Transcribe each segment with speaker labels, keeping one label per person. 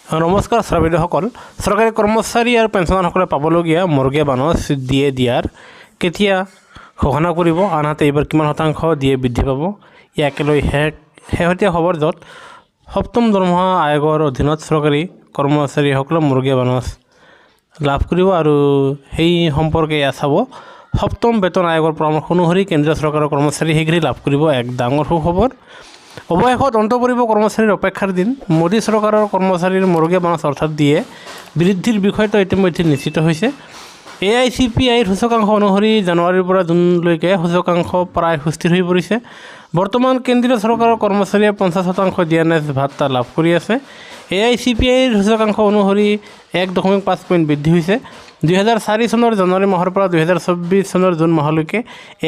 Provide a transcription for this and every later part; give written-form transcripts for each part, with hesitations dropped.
Speaker 1: নমস্কাৰ শ্ৰোতাসকল চৰকাৰী কৰ্মচাৰী আৰু পেঞ্চনাৰসকলে পাবলগীয়া মৰ্গীয়া বানচ দিয়ে দিয়াৰ কেতিয়া ঘোষণা কৰিব আনহাতে এইবাৰ কিমান শতাংশ দিয়ে বৃদ্ধি পাব ইয়াকে লৈ শেহতীয়া খবৰ য'ত সপ্তম দৰমহা আয়োগৰ অধীনত চৰকাৰী কৰ্মচাৰীসকলে মৰ্গীয়া বানচ লাভ কৰিব আৰু সেই সম্পৰ্কে চাব সপ্তম বেতন আয়োগৰ পৰামৰ্শ অনুসৰি কেন্দ্ৰীয় চৰকাৰৰ কৰ্মচাৰী শীঘ্ৰেই লাভ কৰিব এক ডাঙৰ সুখবৰ অৱশেষত অন্ত পৰিব কৰ্মচাৰীৰ অপেক্ষাৰ দিন মোদী চৰকাৰৰ কৰ্মচাৰীৰ মৰ্গীয়া বানচ অৰ্থাৎ দিয়ে বৃদ্ধিৰ বিষয়টো ইতিমধ্যে নিশ্চিত হৈছে AICPIৰ সূচকাংশ অনুসৰি জানুৱাৰীৰ পৰা জুনলৈকে সূচকাংশ প্ৰায় সুস্থিৰ হৈ পৰিছে বৰ্তমান কেন্দ্ৰীয় চৰকাৰৰ কৰ্মচাৰীয়ে 50% ডিএনএছ ভাত্তা লাভ কৰি আছে AICPIৰ সূচকাংশ অনুসৰি 1.5 পইণ্ট বৃদ্ধি হৈছে 2004 চনৰ জানুৱাৰী মাহৰ পৰা 2024 চনৰ জুন মাহলৈকে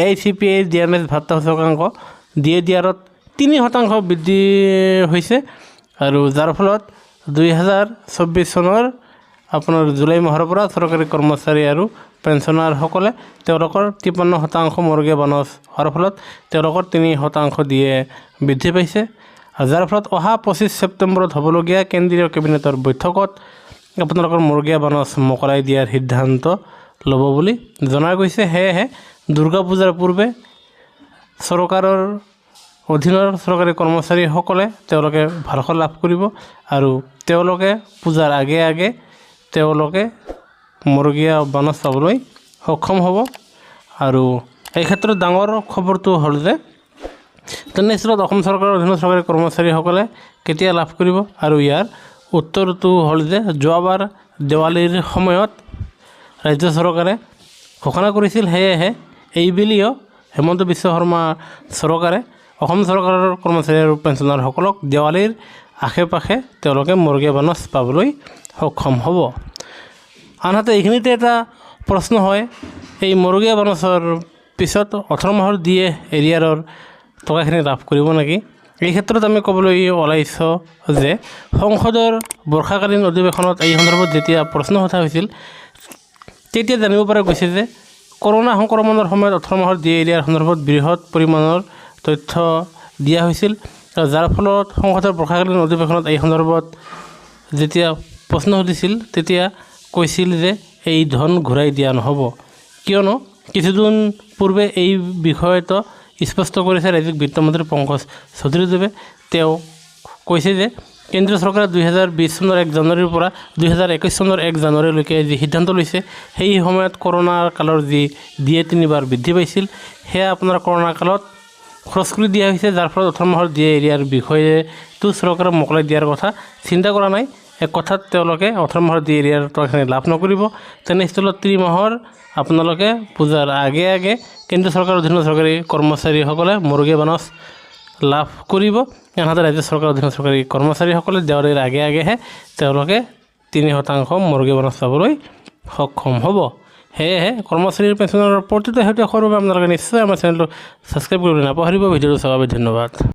Speaker 1: AICPIৰ ডিএনএছ ভাত্তা সূচকাংক দিয়ে দিয়াৰত 3% বৃদ্ধি হৈছে আৰু যাৰ ফলত 2024 চনৰ আপোনাৰ জুলাই মাহৰ পৰা চৰকাৰী কৰ্মচাৰী আৰু পেঞ্চনাৰসকলে তেওঁলোকৰ 53% মৰ্গীয়া বানচ হোৱাৰ ফলত তেওঁলোকৰ 3% দিয়ে বৃদ্ধি পাইছে যাৰ ফলত অহা 25 ছেপ্টেম্বৰত হ'বলগীয়া কেন্দ্ৰীয় কেবিনেটৰ বৈঠকত আপোনালোকৰ মৰ্গীয়া বানচ মোকৰাই দিয়াৰ সিদ্ধান্ত ল'ব বুলি জনা গৈছে সেয়েহে দুৰ্গা পূজাৰ পূৰ্বে চৰকাৰৰ অধীনৰ চৰকাৰী কৰ্মচাৰীসকলে তেওঁলোকে ভালকৈ লাভ কৰিব আৰু তেওঁলোকে পূজাৰ আগে আগে তেওঁলোকে মৰ্গীয়া বানচ পাবলৈ সক্ষম হ'ব আৰু এই ক্ষেত্ৰত ডাঙৰ খবৰটো হ'ল যে তেনেস্থলত অসম চৰকাৰৰ অধীনৰ চৰকাৰী কৰ্মচাৰীসকলে কেতিয়া লাভ কৰিব আৰু ইয়াৰ উত্তৰটো হ'ল যে যোৱাবাৰ দেৱালীৰ সময়ত ৰাজ্য চৰকাৰে ঘোষণা কৰিছিল সেয়েহে এইবেলিও হিমন্ত বিশ্ব শৰ্মা চৰকাৰে অসম চৰকাৰৰ কৰ্মচাৰী আৰু পেঞ্চনাৰসকলক দেৱালীৰ আশে পাশে তেওঁলোকে মৰ্গীয়া বানচ পাবলৈ সক্ষম হ'ব আনহাতে এইখিনিতে এটা প্ৰশ্ন হয় এই মৰ্গীয়া বানচৰ পিছত 18 মাহৰ দিয়ে এৰিয়াৰৰ টকাখিনি লাভ কৰিব নেকি এই ক্ষেত্ৰত আমি ক'বলৈ ওলাইছোঁ যে সংসদৰ বৰ্ষাকালীন অধিৱেশনত এই সন্দৰ্ভত যেতিয়া প্ৰশ্ন সোধা হৈছিল তেতিয়া জানিব পৰা গৈছে যে কৰোনা সংক্ৰমণৰ সময়ত 18 মাহৰ দিয়ে এৰিয়াৰ সন্দৰ্ভত বৃহৎ পৰিমাণৰ তথ্য দিয়া হৈছিল যাৰ ফলত সংসদৰ বৰ্ষাকালীন অধিৱেশনত এই সন্দৰ্ভত যেতিয়া প্ৰশ্ন সুধিছিল তেতিয়া কৈছিল যে এই ধন ঘূৰাই দিয়া নহ'ব কিয়নো কিছুদিন পূৰ্বে এই বিষয়টো স্পষ্ট কৰিছে ৰাজ্যিক বিত্তমন্ত্ৰী পংকজ চৌধুৰীদেৱে তেওঁ কৈছে যে কেন্দ্ৰীয় চৰকাৰে 2020 চনৰ 1 জানুৱাৰীৰ পৰা 2021 চনৰ 1 জানুৱাৰীলৈকে যি সিদ্ধান্ত লৈছে সেই সময়ত কৰোনাৰ কালৰ যি দিয়ে 3 বাৰ বৃদ্ধি পাইছিল সেয়া আপোনাৰ কৰোনা কালত খৰচ কৰি দিয়া হৈছে যাৰ ফলত 18 মাহৰ দিয়ে এৰিয়াৰ বিষয়েটো চৰকাৰে মোকলাই দিয়াৰ কথা চিন্তা কৰা নাই এক কথাত তেওঁলোকে 18 মাহৰ দিয়ে এৰিয়াৰ টকাখিনি লাভ নকৰিব তেনেস্থলত 3 মাহৰ আপোনালোকে পূজাৰ আগে আগে কেন্দ্ৰীয় চৰকাৰৰ অধীনৰ চৰকাৰী কৰ্মচাৰীসকলে মৰ্গীয়া বানচ লাভ কৰিব আনহাতে ৰাজ্য চৰকাৰৰ অধীনৰ চৰকাৰী কৰ্মচাৰীসকলে দেৱালীৰ আগে আগেহে তেওঁলোকে 3% মৰ্গীয়া বানচ পাবলৈ সক্ষম হ'ব সেয়েহে কৰ্মচাৰীৰ পেঞ্চনৰ প্ৰতিটো শেহতীয়া খবৰ আপোনালোকে নিশ্চয় আমাৰ চেনেলটো ছাবস্ক্ৰাইব কৰিবলৈ নাপাহৰিব ভিডিঅ'টো চাবৰ বাবে ধন্যবাদ